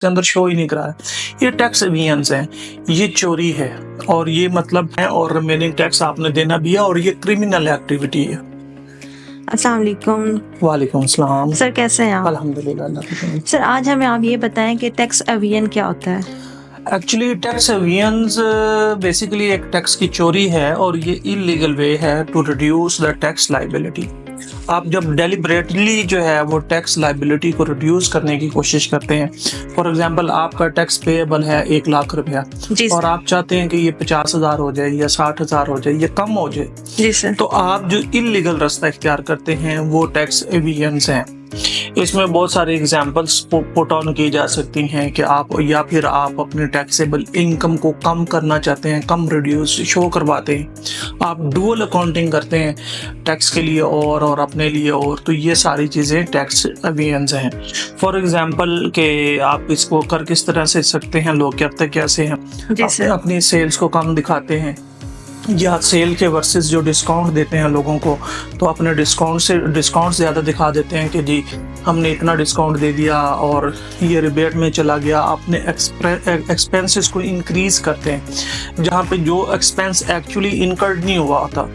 के अंदर शो ही नहीं करा है। ये टैक्स एवियंस हैं, ये चोरी है और ये मतलब है, और रिमेनिंग टैक्स आपने देना भी है और ये क्रिमिनल एक्टिविटी है। अस्सलाम वालेकुम। वालेकुम सलाम। सर कैसे हैं आप? अल्हम्दुलिल्लाह अल्लाह का शुक्र। सर आज हमें आप ये बताएं कि टैक्स एवियन क्या होता है? एक्चुअली टैक्स एवियंस बेसिकली एक टैक्स की चोरी है और ये इलीगल वे है to reduce the tax liability. आप जब डेलिबरेटली जो है वो टैक्स लाइबिलिटी को रिड्यूस करने की कोशिश करते हैं, फॉर एग्जांपल आपका टैक्स पेएबल है 1 लाख रुपया और आप चाहते हैं कि ये 50,000 हो जाए या 60,000 हो जाए, ये कम हो जाए, जी सर। तो आप जो इलीगल रास्ता इख्तियार करते हैं वो टैक्स एवियंस हैं। इसमें बहुत सारे एग्जांपल्स पुट ऑन की जा सकती हैं कि आप या फिर आप अपने टैक्सेबल इनकम को कम करना चाहते हैं, कम रिड्यूस शो करवाते हैं, आप डुअल अकाउंटिंग करते हैं टैक्स के लिए और अपने लिए और, तो ये सारी चीज़ें टैक्स एवियंस हैं। फॉर एग्जांपल कि आप इसको कर किस तरह से सकते हैं, लोग करते कैसे हैं, अपनी सेल्स को कम दिखाते हैं या सेल के वर्सेस जो डिस्काउंट देते हैं लोगों को, तो अपने डिस्काउंट ज़्यादा दिखा देते हैं कि जी हमने इतना डिस्काउंट दे दिया और ये रिबेट में चला गया। अपने एक्सपेंसेस को इंक्रीज करते हैं जहाँ पे जो एक्सपेंस एक्चुअली इनकर्ड नहीं हुआ था,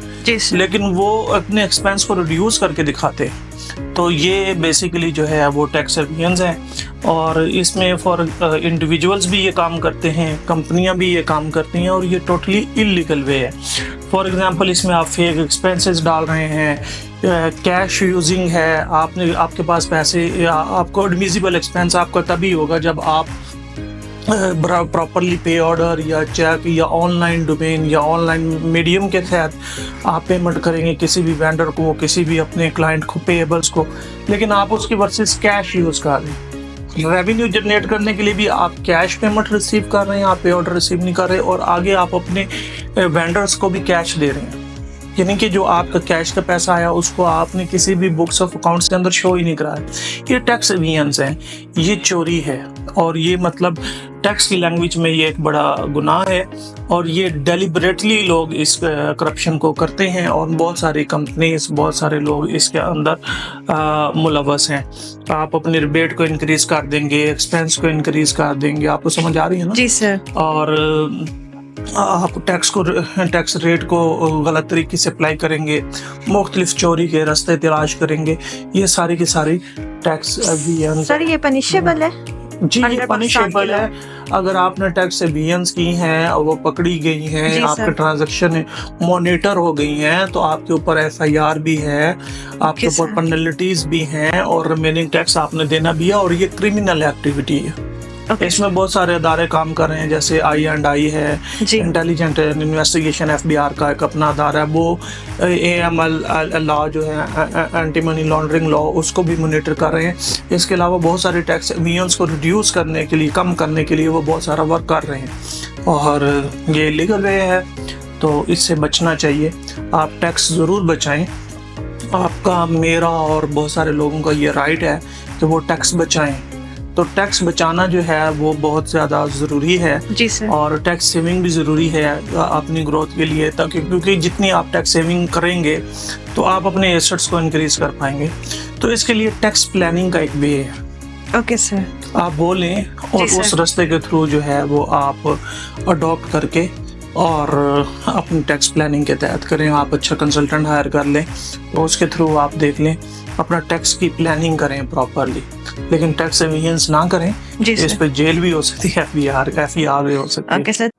लेकिन वो अपने एक्सपेंस को रिड्यूस करके दिखाते हैं। तो ये बेसिकली जो है वो टैक्स एवियंस हैं और इसमें फॉर इंडिविजुअल्स भी ये काम करते हैं, कंपनियां भी ये काम करती हैं और ये टोटली इलीगल वे है। फॉर एग्जांपल इसमें आप फेक एक्सपेंसेस डाल रहे हैं, कैश यूजिंग है, आपके पास पैसे, आपको एडमिसिबल एक्सपेंस आपका तभी होगा जब आप प्रॉपरली पे ऑर्डर या चेक या ऑनलाइन डोमेन या ऑनलाइन मीडियम के तहत आप पेमेंट करेंगे किसी भी वेंडर को, किसी भी अपने क्लाइंट को, पेएबल्स को, लेकिन आप उसकी वर्सेस कैश यूज़ कर रहे हैं। रेवेन्यू जनरेट करने के लिए भी आप कैश पेमेंट रिसीव कर रहे हैं, आप पे ऑर्डर रिसीव नहीं कर रहे और आगे आप अपने वेंडर्स को भी कैश दे रहे हैं, यानी कि जो आपका कैश का पैसा आया उसको आपने किसी भी बुक्स ऑफ अकाउंट्स के अंदर शो ही नहीं कराया। ये टैक्स एवियंस हैं, ये चोरी है और ये मतलब टैक्स की लैंग्वेज में ये एक बड़ा गुनाह है और ये डेलिबरेटली लोग इस करप्शन को करते हैं और बहुत सारी कंपनीज, बहुत सारे लोग इसके अंदर मुलव्वस हैं। आप अपने रिबेट को इंक्रीज कर देंगे, एक्सपेंस को इंक्रीज कर देंगे, आपको समझ आ रही है ना? जी सर। और आप टैक्स रेट को गलत तरीके से अप्लाई करेंगे, मुख्तलिफ चोरी के रास्ते तलाश करेंगे, ये सारी की सारी टैक्स एवियंस। सर ये पनिशेबल है? जी ये पनिशेबल है। अगर आपने टैक्स एवियंस की हैं और वो पकड़ी गई हैं, आपके ट्रांजैक्शन मॉनिटर हो गई हैं, तो आपके ऊपर FIR भी है, आपके ऊपर पेनल्टीज भी हैं और रिमेनिंग टैक्स आपने देना भी है और ये क्रिमिनल एक्टिविटी है। इसमें बहुत सारे अदारे काम कर रहे हैं, जैसे I&I है, इंटेलिजेंट इन्वेस्टिगेशन FBI का एक अपना अदारा है, वो AML लॉ जो है एंटी मनी लॉन्ड्रिंग लॉ, उसको भी मॉनिटर कर रहे हैं। इसके अलावा बहुत सारे टैक्स एवियंस को रिड्यूस करने के लिए, कम करने के लिए वो बहुत सारा वर्क कर रहे हैं और ये लीगल वे है, तो इससे बचना चाहिए। आप टैक्स ज़रूर बचाएं, आपका, मेरा और बहुत सारे लोगों का ये राइट है कि वो टैक्स बचाएं। तो टैक्स बचाना जो है वो बहुत ज़्यादा ज़रूरी है। जी सर। और टैक्स सेविंग भी ज़रूरी है अपनी ग्रोथ के लिए, ताकि क्योंकि जितनी आप टैक्स सेविंग करेंगे तो आप अपने एसेट्स को इंक्रीज कर पाएंगे। तो इसके लिए टैक्स प्लानिंग का एक वे है। Okay sir. आप बोलें और उस रास्ते के थ्रू जो है वो आप अडॉप्ट करके और अपनी टैक्स प्लानिंग के तहत करें। आप अच्छा कंसल्टेंट हायर कर लें तो उसके थ्रू आप देख लें, अपना टैक्स की प्लानिंग करें प्रॉपरली, लेकिन टैक्स एवियंस ना करें, इस पे जेल भी हो सकती है, FIR भी हो सकती है।